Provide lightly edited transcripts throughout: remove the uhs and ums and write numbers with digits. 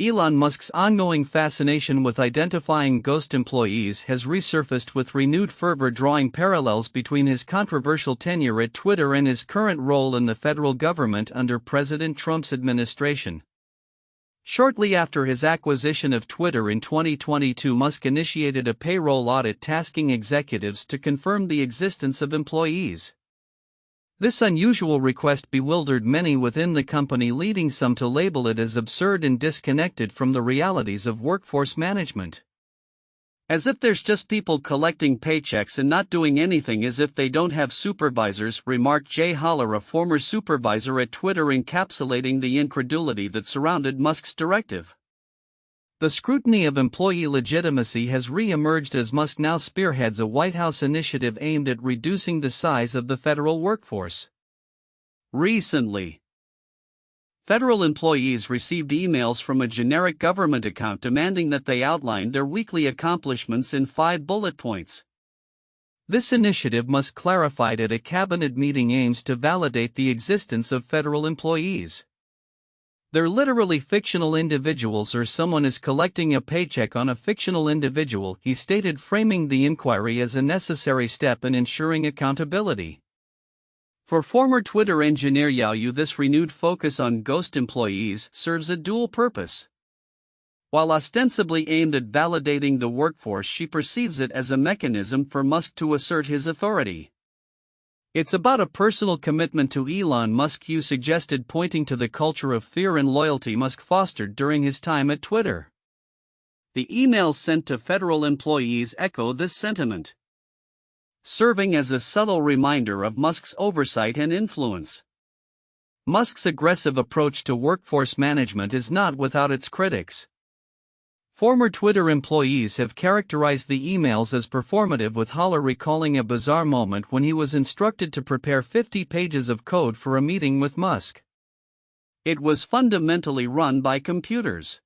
Elon Musk's ongoing fascination with identifying ghost employees has resurfaced with renewed fervor, drawing parallels between his controversial tenure at Twitter and his current role in the federal government under President Trump's administration. Shortly after his acquisition of Twitter in 2022, Musk initiated a payroll audit tasking executives to confirm the existence of employees. This unusual request bewildered many within the company, leading some to label it as absurd and disconnected from the realities of workforce management. As if there's just people collecting paychecks and not doing anything, as if they don't have supervisors, remarked Jay Haller, a former supervisor at Twitter, encapsulating the incredulity that surrounded Musk's directive. The scrutiny of employee legitimacy has re-emerged as Musk now spearheads a White House initiative aimed at reducing the size of the federal workforce. Recently, federal employees received emails from a generic government account demanding that they outline their weekly accomplishments in 5 bullet points. This initiative, Musk clarified at a cabinet meeting, aims to validate the existence of federal employees. They're literally fictional individuals, or someone is collecting a paycheck on a fictional individual, he stated, framing the inquiry as a necessary step in ensuring accountability. For former Twitter engineer Yao Yu, this renewed focus on ghost employees serves a dual purpose. While ostensibly aimed at validating the workforce, she perceives it as a mechanism for Musk to assert his authority. It's about a personal commitment to Elon Musk, Yu suggested, pointing to the culture of fear and loyalty Musk fostered during his time at Twitter. The emails sent to federal employees echo this sentiment, serving as a subtle reminder of Musk's oversight and influence. Musk's aggressive approach to workforce management is not without its critics. Former Twitter employees have characterized the emails as performative, with Haller recalling a bizarre moment when he was instructed to prepare 50 pages of code for a meeting with Musk. It was fundamentally run by computers.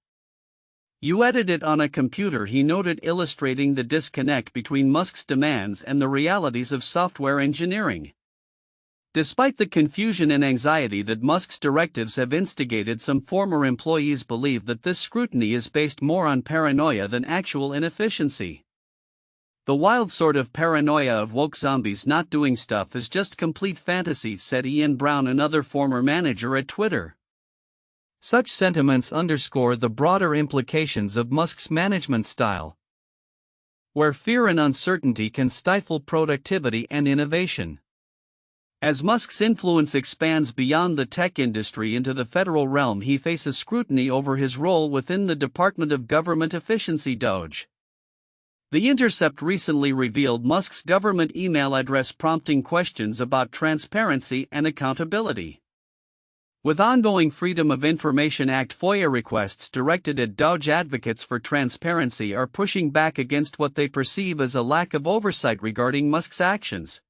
You edit it on a computer, he noted, illustrating the disconnect between Musk's demands and the realities of software engineering. Despite the confusion and anxiety that Musk's directives have instigated, some former employees believe that this scrutiny is based more on paranoia than actual inefficiency. The wild sort of paranoia of woke zombies not doing stuff is just complete fantasy, said Ian Brown, another former manager at Twitter. Such sentiments underscore the broader implications of Musk's management style, where fear and uncertainty can stifle productivity and innovation. As Musk's influence expands beyond the tech industry into the federal realm, he faces scrutiny over his role within the Department of Government Efficiency (DOGE). The Intercept recently revealed Musk's government email address, prompting questions about transparency and accountability. With ongoing Freedom of Information Act (FOIA) requests directed at DOGE, advocates for transparency are pushing back against what they perceive as a lack of oversight regarding Musk's actions.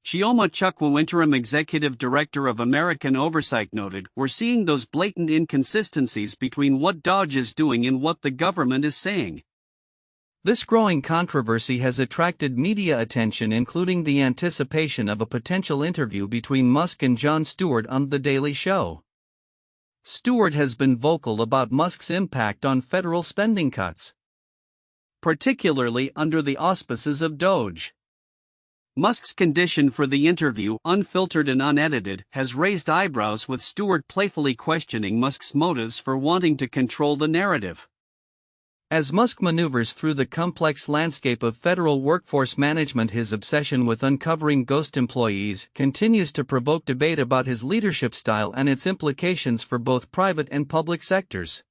Chioma Chukwu, interim executive director of American Oversight, noted, "We're seeing those blatant inconsistencies between what DOGE is doing and what the government is saying." This growing controversy has attracted media attention, including the anticipation of a potential interview between Musk and Jon Stewart on The Daily Show. Stewart has been vocal about Musk's impact on federal spending cuts, particularly under the auspices of DOGE. Musk's condition for the interview, unfiltered and unedited, has raised eyebrows, with Stewart playfully questioning Musk's motives for wanting to control the narrative. As Musk maneuvers through the complex landscape of federal workforce management, his obsession with uncovering ghost employees continues to provoke debate about his leadership style and its implications for both private and public sectors.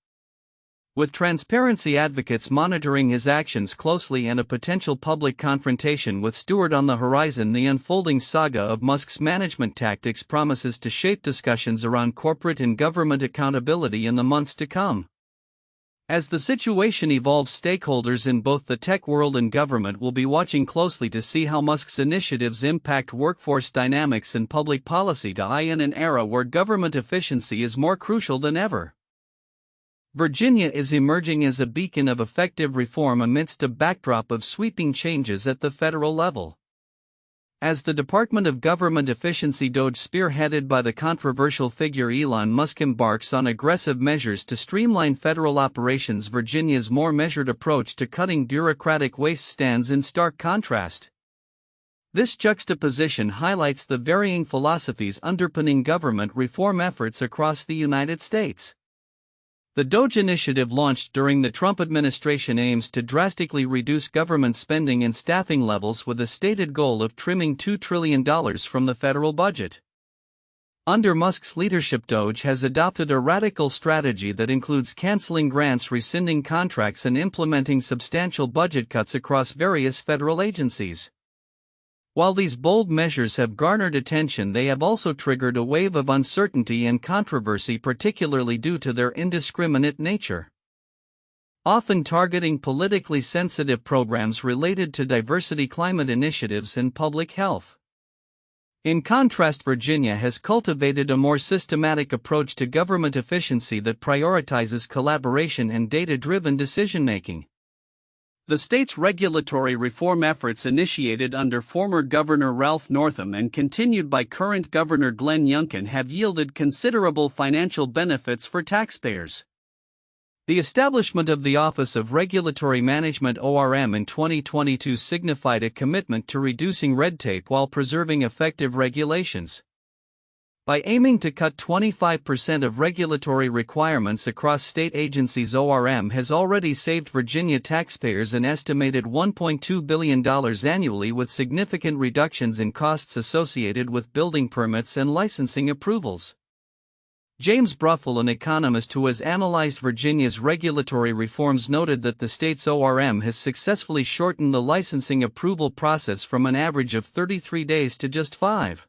With transparency advocates monitoring his actions closely and a potential public confrontation with Stewart on the horizon, the unfolding saga of Musk's management tactics promises to shape discussions around corporate and government accountability in the months to come. As the situation evolves, stakeholders in both the tech world and government will be watching closely to see how Musk's initiatives impact workforce dynamics and public policy in an era where government efficiency is more crucial than ever. Virginia is emerging as a beacon of effective reform amidst a backdrop of sweeping changes at the federal level. As the Department of Government Efficiency DOGE, spearheaded by the controversial figure Elon Musk, embarks on aggressive measures to streamline federal operations, Virginia's more measured approach to cutting bureaucratic waste stands in stark contrast. This juxtaposition highlights the varying philosophies underpinning government reform efforts across the United States. The DOGE initiative, launched during the Trump administration, aims to drastically reduce government spending and staffing levels with a stated goal of trimming $2 trillion from the federal budget. Under Musk's leadership, DOGE has adopted a radical strategy that includes canceling grants, rescinding contracts, and implementing substantial budget cuts across various federal agencies. While these bold measures have garnered attention, they have also triggered a wave of uncertainty and controversy, particularly due to their indiscriminate nature, often targeting politically sensitive programs related to diversity, climate initiatives, and public health. In contrast, Virginia has cultivated a more systematic approach to government efficiency that prioritizes collaboration and data-driven decision-making. The state's regulatory reform efforts, initiated under former Governor Ralph Northam and continued by current Governor Glenn Youngkin, have yielded considerable financial benefits for taxpayers. The establishment of the Office of Regulatory Management (ORM) in 2022 signified a commitment to reducing red tape while preserving effective regulations. By aiming to cut 25% of regulatory requirements across state agencies, ORM has already saved Virginia taxpayers an estimated $1.2 billion annually, with significant reductions in costs associated with building permits and licensing approvals. James Bruffel, an economist who has analyzed Virginia's regulatory reforms, noted that the state's ORM has successfully shortened the licensing approval process from an average of 33 days to just 5.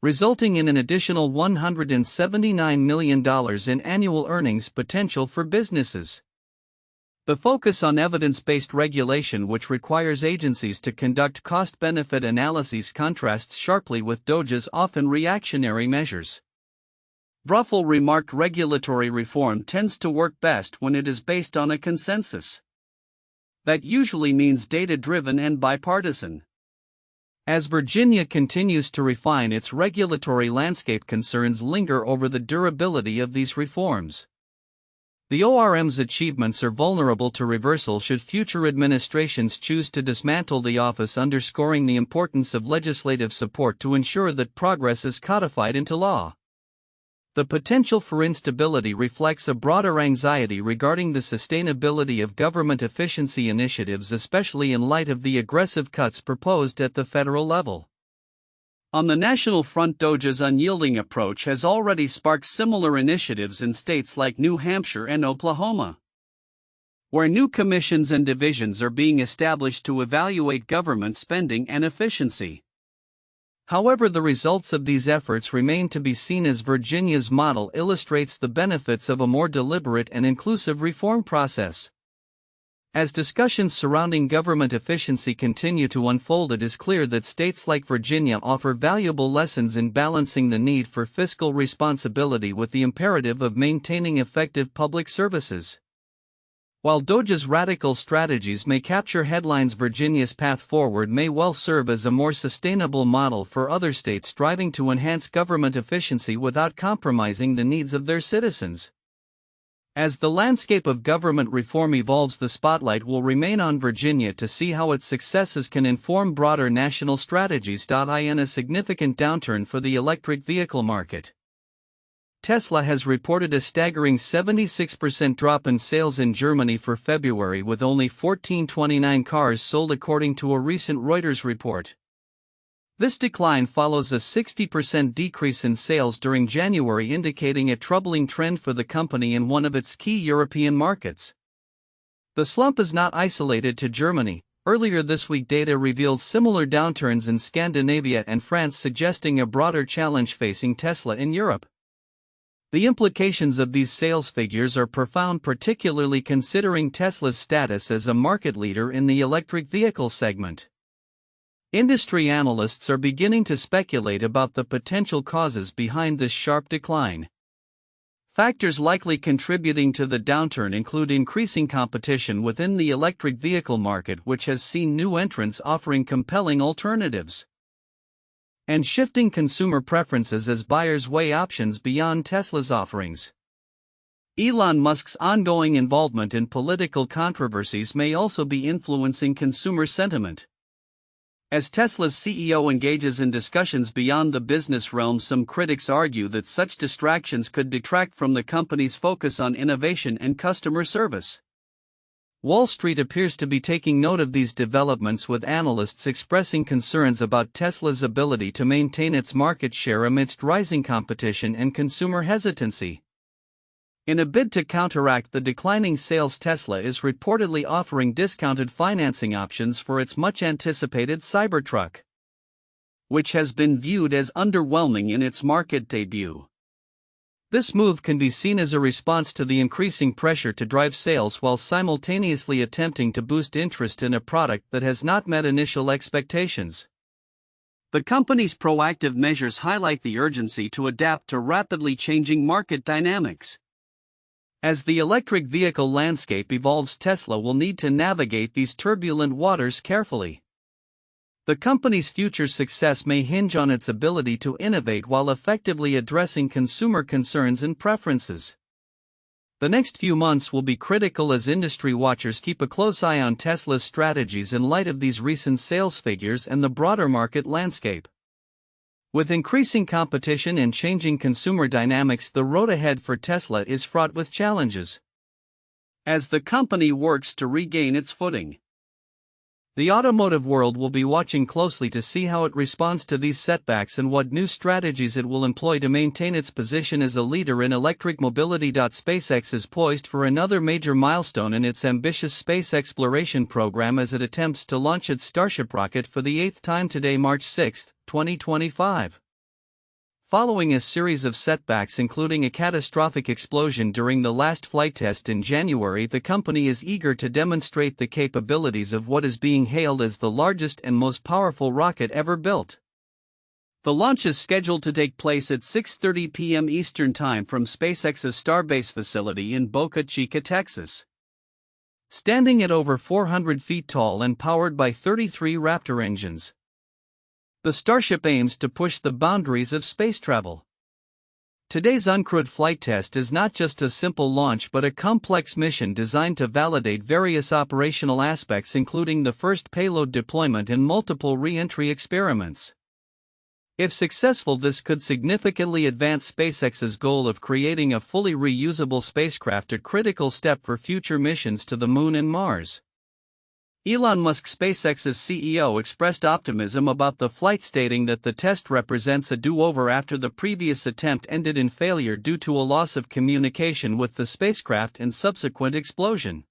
Resulting in an additional $179 million in annual earnings potential for businesses. The focus on evidence-based regulation, which requires agencies to conduct cost-benefit analyses, contrasts sharply with DOGE's often reactionary measures. Bruffel remarked, regulatory reform tends to work best when it is based on a consensus. That usually means data-driven and bipartisan. As Virginia continues to refine its regulatory landscape, concerns linger over the durability of these reforms. The ORM's achievements are vulnerable to reversal should future administrations choose to dismantle the office, underscoring the importance of legislative support to ensure that progress is codified into law. The potential for instability reflects a broader anxiety regarding the sustainability of government efficiency initiatives, especially in light of the aggressive cuts proposed at the federal level. On the national front, DOGE's unyielding approach has already sparked similar initiatives in states like New Hampshire and Oklahoma, where new commissions and divisions are being established to evaluate government spending and efficiency. However, the results of these efforts remain to be seen, as Virginia's model illustrates the benefits of a more deliberate and inclusive reform process. As discussions surrounding government efficiency continue to unfold, it is clear that states like Virginia offer valuable lessons in balancing the need for fiscal responsibility with the imperative of maintaining effective public services. While DOGE's radical strategies may capture headlines, Virginia's path forward may well serve as a more sustainable model for other states striving to enhance government efficiency without compromising the needs of their citizens. As the landscape of government reform evolves, the spotlight will remain on Virginia to see how its successes can inform broader national strategies. In a significant downturn for the electric vehicle market, Tesla has reported a staggering 76% drop in sales in Germany for February, with only 1,429 cars sold, according to a recent Reuters report. This decline follows a 60% decrease in sales during January, indicating a troubling trend for the company in one of its key European markets. The slump is not isolated to Germany. Earlier this week, data revealed similar downturns in Scandinavia and France, suggesting a broader challenge facing Tesla in Europe. The implications of these sales figures are profound, particularly considering Tesla's status as a market leader in the electric vehicle segment. Industry analysts are beginning to speculate about the potential causes behind this sharp decline. Factors likely contributing to the downturn include increasing competition within the electric vehicle market, which has seen new entrants offering compelling alternatives, and shifting consumer preferences as buyers weigh options beyond Tesla's offerings. Elon Musk's ongoing involvement in political controversies may also be influencing consumer sentiment. As Tesla's CEO engages in discussions beyond the business realm, some critics argue that such distractions could detract from the company's focus on innovation and customer service. Wall Street appears to be taking note of these developments, with analysts expressing concerns about Tesla's ability to maintain its market share amidst rising competition and consumer hesitancy. In a bid to counteract the declining sales, Tesla is reportedly offering discounted financing options for its much-anticipated Cybertruck, which has been viewed as underwhelming in its market debut. This move can be seen as a response to the increasing pressure to drive sales while simultaneously attempting to boost interest in a product that has not met initial expectations. The company's proactive measures highlight the urgency to adapt to rapidly changing market dynamics. As the electric vehicle landscape evolves, Tesla will need to navigate these turbulent waters carefully. The company's future success may hinge on its ability to innovate while effectively addressing consumer concerns and preferences. The next few months will be critical as industry watchers keep a close eye on Tesla's strategies in light of these recent sales figures and the broader market landscape. With increasing competition and changing consumer dynamics, the road ahead for Tesla is fraught with challenges as the company works to regain its footing. The automotive world will be watching closely to see how it responds to these setbacks and what new strategies it will employ to maintain its position as a leader in electric mobility. SpaceX is poised for another major milestone in its ambitious space exploration program as it attempts to launch its Starship rocket for the 8th time today, March 6, 2025. Following a series of setbacks, including a catastrophic explosion during the last flight test in January, the company is eager to demonstrate the capabilities of what is being hailed as the largest and most powerful rocket ever built. The launch is scheduled to take place at 6:30 p.m. Eastern Time from SpaceX's Starbase facility in Boca Chica, Texas. Standing at over 400 feet tall and powered by 33 Raptor engines, the Starship aims to push the boundaries of space travel. Today's uncrewed flight test is not just a simple launch but a complex mission designed to validate various operational aspects, including the first payload deployment and multiple re-entry experiments. If successful, this could significantly advance SpaceX's goal of creating a fully reusable spacecraft, a critical step for future missions to the Moon and Mars. Elon Musk, SpaceX's CEO, expressed optimism about the flight, stating that the test represents a do-over after the previous attempt ended in failure due to a loss of communication with the spacecraft and subsequent explosion.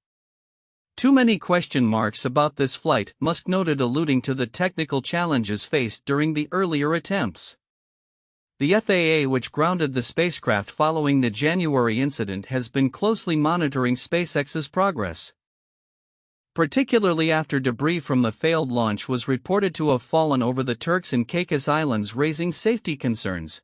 Too many question marks about this flight, Musk noted, alluding to the technical challenges faced during the earlier attempts. The FAA, which grounded the spacecraft following the January incident, has been closely monitoring SpaceX's progress, particularly after debris from the failed launch was reported to have fallen over the Turks and Caicos Islands, raising safety concerns.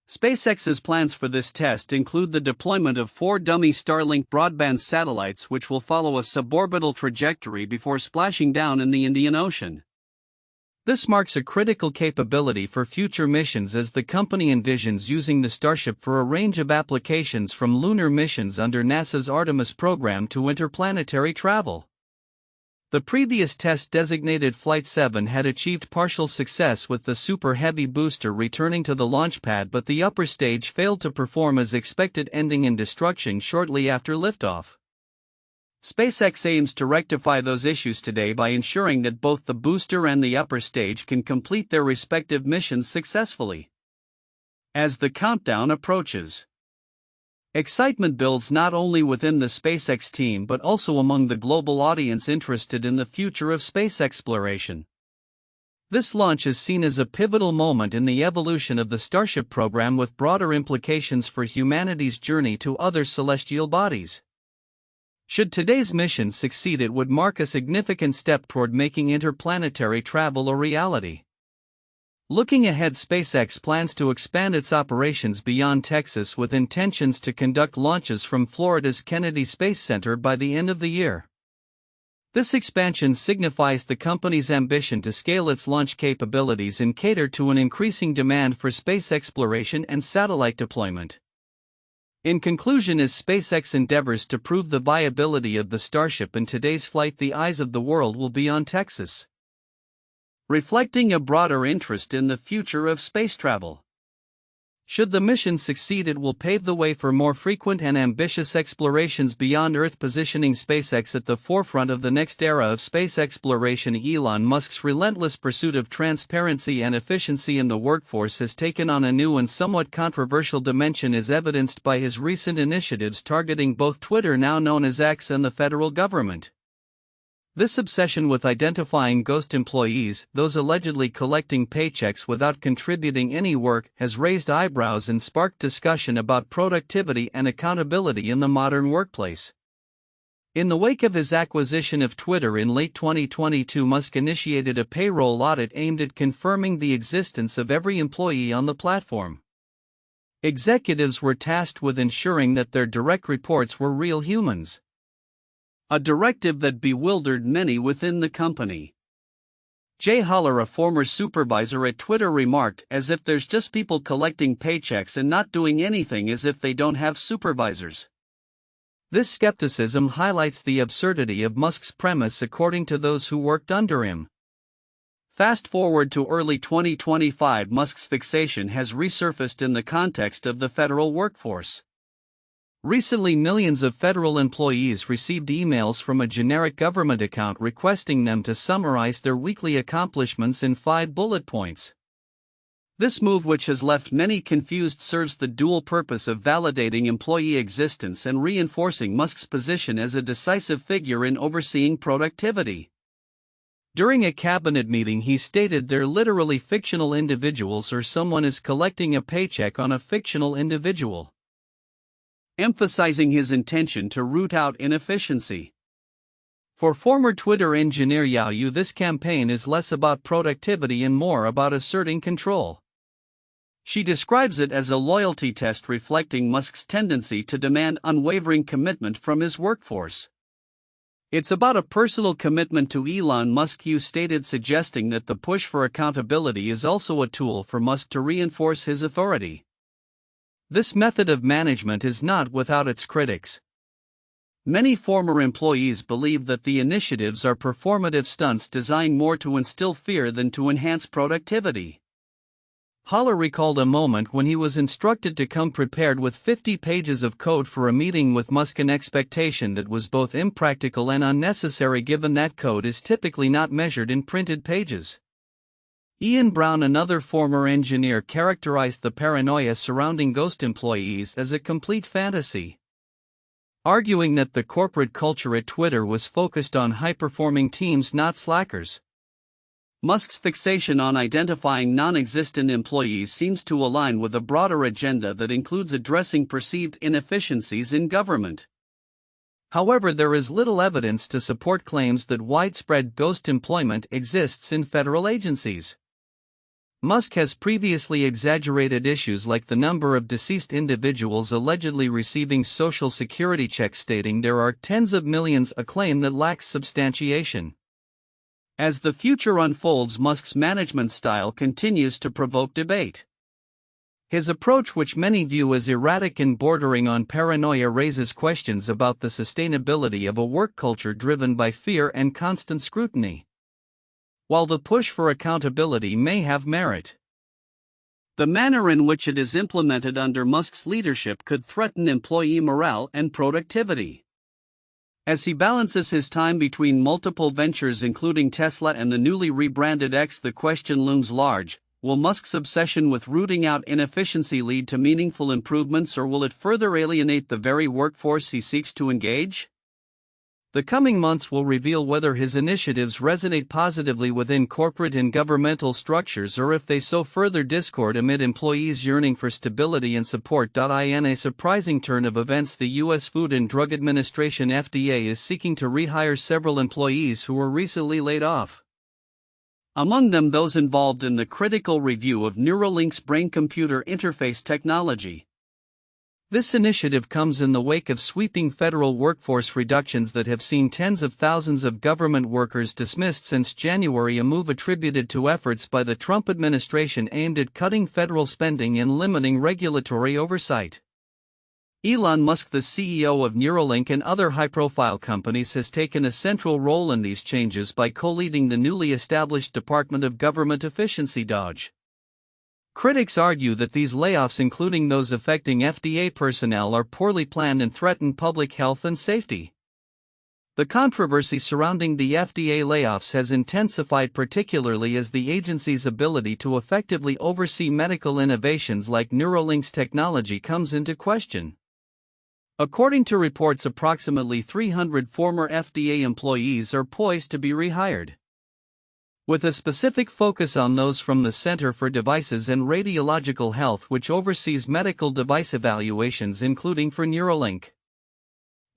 SpaceX's plans for this test include the deployment of 4 dummy Starlink broadband satellites, which will follow a suborbital trajectory before splashing down in the Indian Ocean. This marks a critical capability for future missions, as the company envisions using the Starship for a range of applications, from lunar missions under NASA's Artemis program to interplanetary travel. The previous test, designated Flight 7, had achieved partial success with the Super Heavy booster returning to the launch pad, but the upper stage failed to perform as expected, ending in destruction shortly after liftoff. SpaceX aims to rectify those issues today by ensuring that both the booster and the upper stage can complete their respective missions successfully. As the countdown approaches, excitement builds not only within the SpaceX team but also among the global audience interested in the future of space exploration. This launch is seen as a pivotal moment in the evolution of the Starship program, with broader implications for humanity's journey to other celestial bodies. Should today's mission succeed, it would mark a significant step toward making interplanetary travel a reality. Looking ahead, SpaceX plans to expand its operations beyond Texas with intentions to conduct launches from Florida's Kennedy Space Center by the end of the year. This expansion signifies the company's ambition to scale its launch capabilities and cater to an increasing demand for space exploration and satellite deployment. In conclusion, as SpaceX endeavors to prove the viability of the Starship in today's flight, the eyes of the world will be on Texas, reflecting a broader interest in the future of space travel. Should the mission succeed, it will pave the way for more frequent and ambitious explorations beyond Earth, positioning SpaceX at the forefront of the next era of space exploration. Elon Musk's relentless pursuit of transparency and efficiency in the workforce has taken on a new and somewhat controversial dimension, as evidenced by his recent initiatives targeting both Twitter, now known as X, and the federal government. This obsession with identifying ghost employees, those allegedly collecting paychecks without contributing any work, has raised eyebrows and sparked discussion about productivity and accountability in the modern workplace. In the wake of his acquisition of Twitter in late 2022, Musk initiated a payroll audit aimed at confirming the existence of every employee on the platform. Executives were tasked with ensuring that their direct reports were real humans, a directive that bewildered many within the company. Jay Holler, a former supervisor at Twitter, remarked, "As if there's just people collecting paychecks and not doing anything, as if they don't have supervisors." This skepticism highlights the absurdity of Musk's premise, according to those who worked under him. Fast forward to early 2025, Musk's fixation has resurfaced in the context of the federal workforce. Recently, millions of federal employees received emails from a generic government account requesting them to summarize their weekly accomplishments in 5 bullet points. This move, which has left many confused, serves the dual purpose of validating employee existence and reinforcing Musk's position as a decisive figure in overseeing productivity. During a cabinet meeting, he stated, "They're literally fictional individuals, or someone is collecting a paycheck on a fictional individual," emphasizing his intention to root out inefficiency. For former Twitter engineer Yao Yu, this campaign is less about productivity and more about asserting control. She describes it as a loyalty test reflecting Musk's tendency to demand unwavering commitment from his workforce. "It's about a personal commitment to Elon Musk," Yu stated, suggesting that the push for accountability is also a tool for Musk to reinforce his authority. This method of management is not without its critics. Many former employees believe that the initiatives are performative stunts designed more to instill fear than to enhance productivity. Holler recalled a moment when he was instructed to come prepared with 50 pages of code for a meeting with Musk, an expectation that was both impractical and unnecessary given that code is typically not measured in printed pages. Ian Brown, another former engineer, characterized the paranoia surrounding ghost employees as a complete fantasy, arguing that the corporate culture at Twitter was focused on high-performing teams, not slackers. Musk's fixation on identifying non-existent employees seems to align with a broader agenda that includes addressing perceived inefficiencies in government. However, there is little evidence to support claims that widespread ghost employment exists in federal agencies. Musk has previously exaggerated issues like the number of deceased individuals allegedly receiving Social Security checks, stating there are tens of millions, a claim that lacks substantiation. As the future unfolds, Musk's management style continues to provoke debate. His approach, which many view as erratic and bordering on paranoia, raises questions about the sustainability of a work culture driven by fear and constant scrutiny. While the push for accountability may have merit, the manner in which it is implemented under Musk's leadership could threaten employee morale and productivity. As he balances his time between multiple ventures including Tesla and the newly rebranded X, the question looms large: will Musk's obsession with rooting out inefficiency lead to meaningful improvements, or will it further alienate the very workforce he seeks to engage? The coming months will reveal whether his initiatives resonate positively within corporate and governmental structures, or if they sow further discord amid employees yearning for stability and support. In a surprising turn of events, the U.S. Food and Drug Administration (FDA) is seeking to rehire several employees who were recently laid off. among them those involved in the critical review of Neuralink's brain-computer interface technology. This initiative comes in the wake of sweeping federal workforce reductions that have seen tens of thousands of government workers dismissed since January, a move attributed to efforts by the Trump administration aimed at cutting federal spending and limiting regulatory oversight. Elon Musk, the CEO of Neuralink and other high-profile companies, has taken a central role in these changes by co-leading the newly established Department of Government Efficiency (DOGE). Critics argue that these layoffs, including those affecting FDA personnel, are poorly planned and threaten public health and safety. The controversy surrounding the FDA layoffs has intensified, particularly as the agency's ability to effectively oversee medical innovations like Neuralink's technology comes into question. According to reports, approximately 300 former FDA employees are poised to be rehired, with a specific focus on those from the Center for Devices and Radiological Health, which oversees medical device evaluations, including for Neuralink.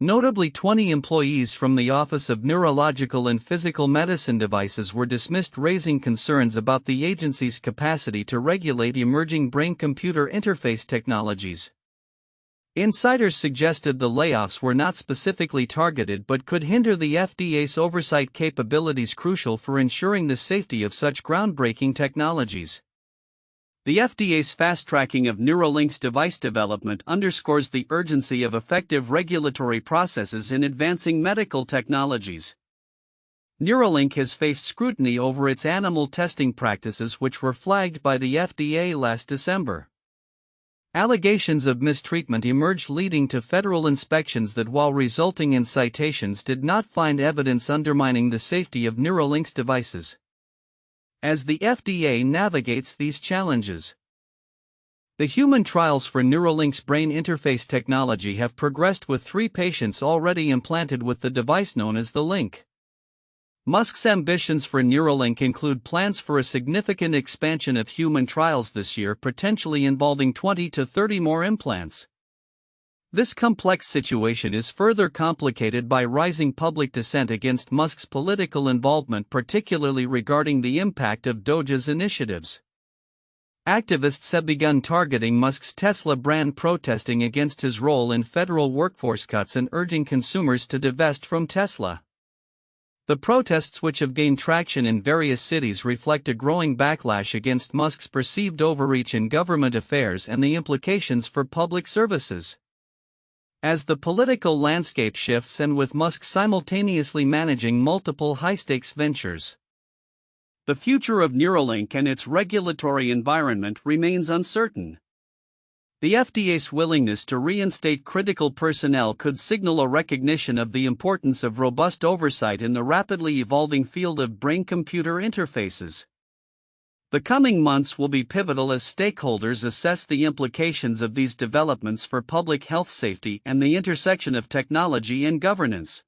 Notably, 20 employees from the Office of Neurological and Physical Medicine Devices were dismissed, raising concerns about the agency's capacity to regulate emerging brain-computer interface technologies. Insiders suggested the layoffs were not specifically targeted but could hinder the FDA's oversight capabilities crucial for ensuring the safety of such groundbreaking technologies. The FDA's fast-tracking of Neuralink's device development underscores the urgency of effective regulatory processes in advancing medical technologies. Neuralink has faced scrutiny over its animal testing practices, which were flagged by the FDA last December. Allegations of mistreatment emerged, leading to federal inspections that, while resulting in citations, did not find evidence undermining the safety of Neuralink's devices. As the FDA navigates these challenges, the human trials for Neuralink's brain interface technology have progressed, with 3 patients already implanted with the device known as the Link. Musk's ambitions for Neuralink include plans for a significant expansion of human trials this year, potentially involving 20 to 30 more implants. This complex situation is further complicated by rising public dissent against Musk's political involvement, particularly regarding the impact of DOGE's initiatives. Activists have begun targeting Musk's Tesla brand, protesting against his role in federal workforce cuts and urging consumers to divest from Tesla. The protests, which have gained traction in various cities, reflect a growing backlash against Musk's perceived overreach in government affairs and the implications for public services. As the political landscape shifts, and with Musk simultaneously managing multiple high-stakes ventures, the future of Neuralink and its regulatory environment remains uncertain. The FDA's willingness to reinstate critical personnel could signal a recognition of the importance of robust oversight in the rapidly evolving field of brain-computer interfaces. The coming months will be pivotal as stakeholders assess the implications of these developments for public health, safety, and the intersection of technology and governance.